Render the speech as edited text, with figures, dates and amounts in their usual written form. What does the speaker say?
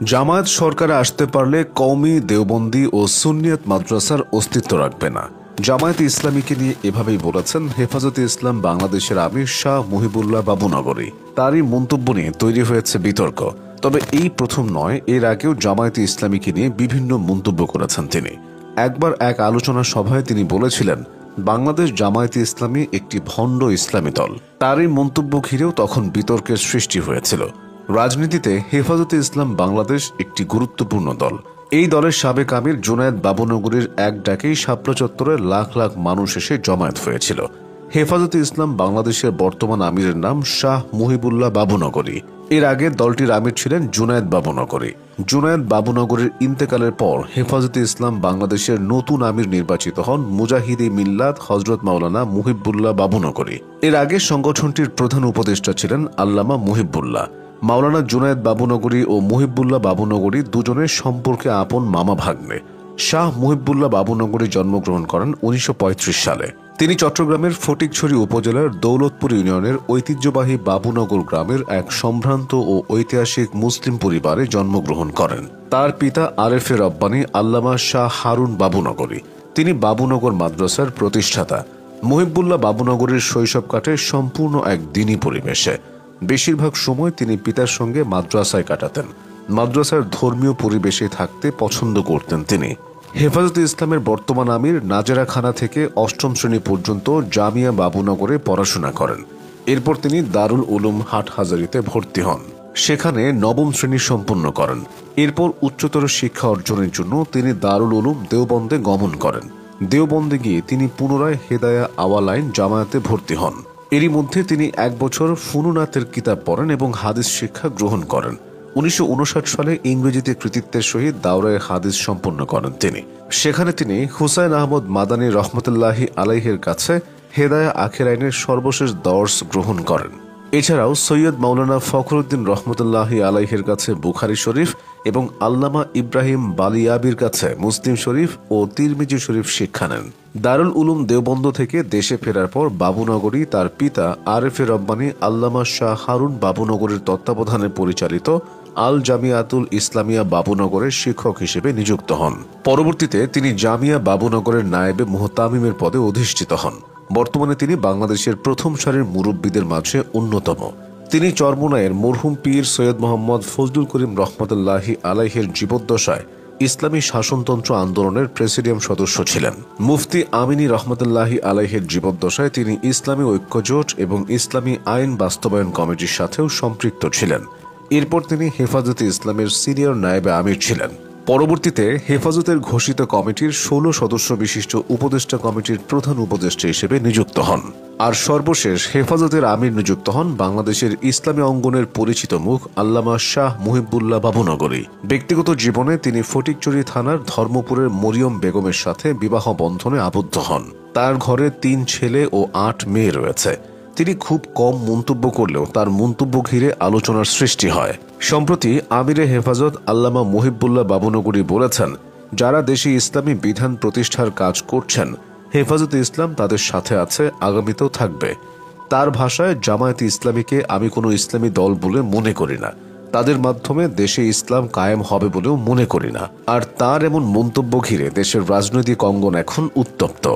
জামায়াত সরকারে আসতে পারলে কওমি দেওবন্দি ও সুন্নিয়ত মাদ্রাসার অস্তিত্ব রাখবে না। জামায়াতে ইসলামীকে নিয়ে এভাবেই বলেছেন হেফাজতে ইসলাম বাংলাদেশের আমির শাহ মুহিবুল্লাহ বাবুনগরী। তারই মন্তব্য নিয়ে তৈরি হয়েছে বিতর্ক। তবে এই প্রথম নয়, এর আগেও জামায়াতে ইসলামীকে নিয়ে বিভিন্ন মন্তব্য করেছেন তিনি। একবার এক আলোচনা সভায় তিনি বলেছিলেন, বাংলাদেশ জামায়াতে ইসলামী একটি ভণ্ড ইসলামী দল। তারই মন্তব্য ঘিরেও তখন বিতর্কের সৃষ্টি হয়েছিল। রাজনীতিতে হেফাজতে ইসলাম বাংলাদেশ একটি গুরুত্বপূর্ণ দল। এই দলের সাবেক আমির জুনায়েদ বাবুনগরীর এক ডাকেই শাপলা চত্বরে লাখ লাখ মানুষ এসে জমায়েত হয়েছিল। হেফাজতে ইসলাম বাংলাদেশের বর্তমান আমিরের নাম শাহ মুহিবুল্লাহ বাবুনগরী। এর আগে দলটির আমির ছিলেন জুনায়েদ বাবুনগরী। জুনায়েদ বাবুনগরীর ইন্তেকালের পর হেফাজতে ইসলাম বাংলাদেশের নতুন আমির নির্বাচিত হন মুজাহিদে মিল্লাত হযরত মাওলানা মুহিবুল্লাহ বাবুনগরী। এর আগে সংগঠনটির প্রধান উপদেষ্টা ছিলেন আল্লামা মুহিবুল্লাহ। মাওলানা জুনায়েদ বাবুনগরী ও মুহিবুল্লাহ বাবুনগরী দুজনের সম্পর্কে আপন মামা ভাগ্নে। শাহ মুহিবুল্লাহ বাবুনগরী জন্মগ্রহণ করেন 1935 সালে। তিনি চট্টগ্রামের ফটিকছড়ি উপজেলার দৌলতপুর ইউনিয়নের ঐতিহ্যবাহী বাবুনগর গ্রামের এক সম্ভ্রান্ত ও ঐতিহাসিক মুসলিম পরিবারে জন্মগ্রহণ করেন। তার পিতা আরেফে রব্বানী আল্লামা শাহ হারুন বাবুনগরী। তিনি বাবুনগর মাদ্রাসার প্রতিষ্ঠাতা। মুহিবুল্লাহ বাবুনগরীর শৈশব কাটে সম্পূর্ণ এক দ্বীনী পরিবেশে। বেশিরভাগ সময় তিনি পিতার সঙ্গে মাদ্রাসায় কাটাতেন। মাদ্রাসার ধর্মীয় পরিবেশে থাকতে পছন্দ করতেন তিনি। হেফাজতে ইসলামের বর্তমান আমির নাজেরা খানা থেকে অষ্টম শ্রেণী পর্যন্ত জামিয়া বাবুনগরে পড়াশোনা করেন। এরপর তিনি দারুল উলুম হাটহাজারীতে ভর্তি হন। সেখানে নবম শ্রেণী সম্পন্ন করেন। এরপর উচ্চতর শিক্ষা অর্জনের জন্য তিনি দারুল উলুম দেওবন্দে গমন করেন। দেওবন্দে গিয়ে তিনি পুনরায় হেদায়া আওয়ালাইন জামায়াতে ভর্তি হন। এরই মধ্যে তিনি 1 বছর ফুনুনাতের কিতাব পড়েন এবং হাদিস শিক্ষা গ্রহণ করেন। 1959 সালে ইংরেজিতে কৃতিত্বের সহিত দাওরায়ে হাদিস সম্পন্ন করেন তিনি। সেখানে তিনি হুসাইন আহমদ মাদানী রহমতুল্লাহি আলাইহের কাছে হেদায়া আখিরাইনের সর্বশেষ দর্স গ্রহণ করেন। এছাড়াও সৈয়দ মাওলানা ফখরুদ্দিন রহমতুল্লাহি আলাইহের কাছে বুখারী শরীফ এবং আল্লামা ইব্রাহিম বালিয়াবির কাছে মুসলিম শরীফ ও তিরমিজি শরীফ শিক্ষা নেন। দারুল উলুম দেওবন্দ থেকে দেশে ফেরার পর বাবুনগরী তার পিতা আরেফে রব্বানী আল্লামা শাহ হারুন বাবুনগরীর তত্ত্বাবধানে পরিচালিত আল জামিয়াতুল ইসলামিয়া বাবুনগরের শিক্ষক হিসেবে নিযুক্ত হন। পরবর্তীতে তিনি জামিয়া বাবুনগরের নায়েবে মুহতামিমের পদে অধিষ্ঠিত হন। বর্তমানে তিনি বাংলাদেশের প্রথম সারির মুরব্বীদের মাঝে অন্যতম। তিনি চরমোনাইয়ের মরহুম পীর সৈয়দ মোহাম্মদ ফজলুল করিম রহমতুল্লাহি আলাইহের জীবদ্দশায় ইসলামী শাসনতন্ত্র আন্দোলনের প্রেসিডিয়াম সদস্য ছিলেন। মুফতি আমিনী রহমতুল্লাহি আলাইহের জীবদ্দশায় তিনি ইসলামী ঐক্যজোট এবং ইসলামী আইন বাস্তবায়ন কমিটির সাথেও সম্পৃক্ত ছিলেন। এরপর তিনি হেফাজতে ইসলামের সিনিয়র নায়েবে আমির ছিলেন। পরবর্তীতে হেফাজতের ঘোষিত কমিটির 16 সদস্য বিশিষ্ট উপদেষ্টা কমিটির প্রধান উপদেষ্টা হিসেবে নিযুক্ত হন। আর সর্বশেষ হেফাজতের আমির নিযুক্ত হন বাংলাদেশের ইসলামী অঙ্গনের পরিচিত মুখ আল্লামা শাহ মুহিবুল্লাহ বাবুনগরী। ব্যক্তিগত জীবনে তিনি ফটিকছড়ি থানার ধর্মপুরের মরিয়ম বেগমের সাথে বিবাহ বন্ধনে আবদ্ধ হন। তার ঘরে 3 ছেলে ও 8 মেয়ে রয়েছে। তিনি খুব কম মন্তব্য করলেও তার মন্তব্য ঘিরে আলোচনার সৃষ্টি হয়। সম্প্রতি আমিরে হেফাজত আল্লামা মুহিবুল্লাহ বাবুনগরী বলেছেন, যারা দেশে ইসলামী বিধান প্রতিষ্ঠার কাজ করছেন হেফাজতে ইসলাম তাদের সাথে আছে, আগামীতেও থাকবে। তার ভাষায়, জামায়াতে ইসলামীকে আমি কোনো ইসলামী দল বলে মনে করি না। তাদের মাধ্যমে দেশে ইসলাম কায়েম হবে বলেও মনে করি না। আর তার এমন মন্তব্য ঘিরে দেশের রাজনৈতিক অঙ্গন এখন উত্তপ্ত।